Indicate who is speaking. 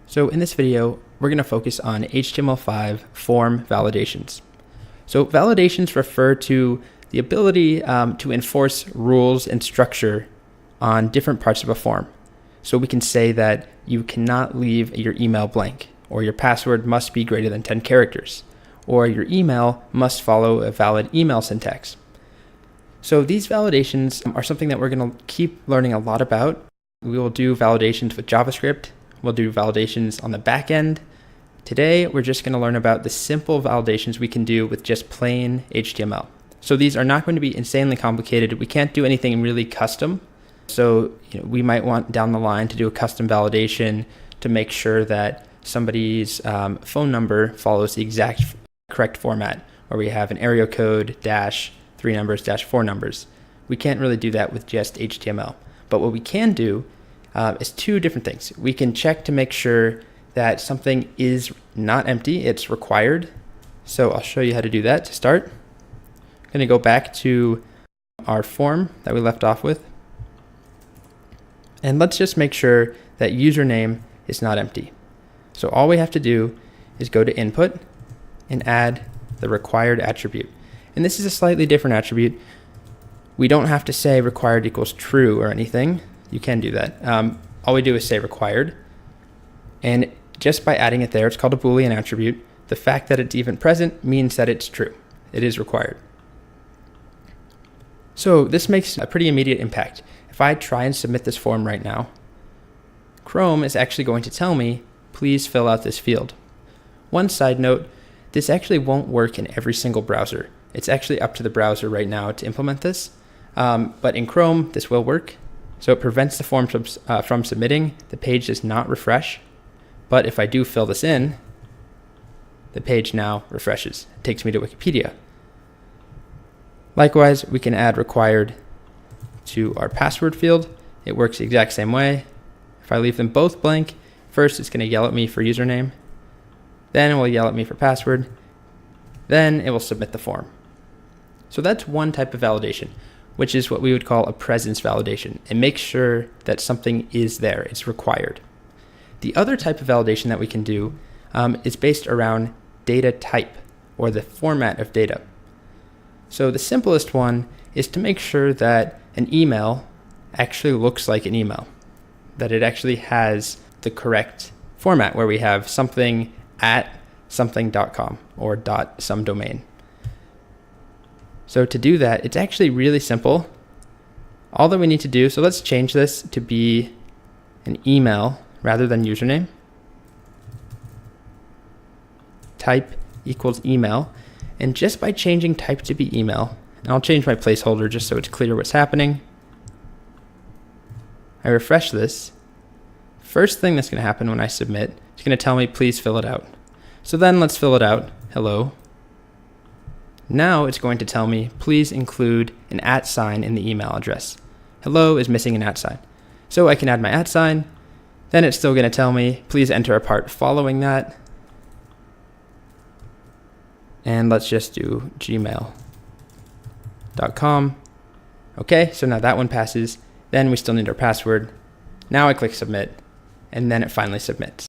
Speaker 1: So in this video, we're going to focus on HTML5 form validations. So validations refer to the ability to enforce rules and structure on different parts of a form. So we can say that you cannot leave your email blank, or your password must be greater than 10 characters, or your email must follow a valid email syntax. So these validations are something that we're going to keep learning a lot about. We will do validations with JavaScript. We'll do validations on the back end. Today, we're just going to learn about the simple validations we can do with just plain HTML. So these are not going to be insanely complicated. We can't do anything really custom. So we might want down the line to do a custom validation to make sure that somebody's phone number follows the exact correct format, where we have an area code dash 3 numbers dash 4 numbers. We can't really do that with just HTML. But what we can do is two different things. We can check to make sure that something is not empty, it's required. So I'll show you how to do that to start. I'm going to go back to our form that we left off with. And let's just make sure that username is not empty. So all we have to do is go to input and add the required attribute. And this is a slightly different attribute. We don't have to say required equals true or anything. You can do that. All we do is say required. And just by adding it there, it's called a Boolean attribute. The fact that it's even present means that it's true. It is required. So this makes a pretty immediate impact. If I try and submit this form right now, Chrome is actually going to tell me, please fill out this field. One side note, this actually won't work in every single browser. It's actually up to the browser right now to implement this. But in Chrome, this will work. So it prevents the form from submitting. The page does not refresh. But if I do fill this in, the page now refreshes. It takes me to Wikipedia. Likewise, we can add required to our password field. It works the exact same way. If I leave them both blank, first it's going to yell at me for username. Then it will yell at me for password. Then it will submit the form. So that's one type of validation, which is what we would call a presence validation. It makes sure that something is there, it's required. The other type of validation that we can do is based around data type, or the format of data. So the simplest one is to make sure that an email actually looks like an email, that it actually has the correct format, where we have something at something.com or .some domain. So to do that, it's actually really simple. All that we need to do, so let's change this to be an email rather than username. Type equals email. And just by changing type to be email, and I'll change my placeholder just so it's clear what's happening. I refresh this. First thing that's going to happen when I submit, it's going to tell me, please fill it out. So then let's fill it out. Hello. Now it's going to tell me, please include an @ in the email address. Hello is missing an @. So I can add my @. Then it's still going to tell me, please enter a part following that. And let's just do gmail.com. Okay, so now that one passes. Then we still need our password. Now I click submit, and then it finally submits.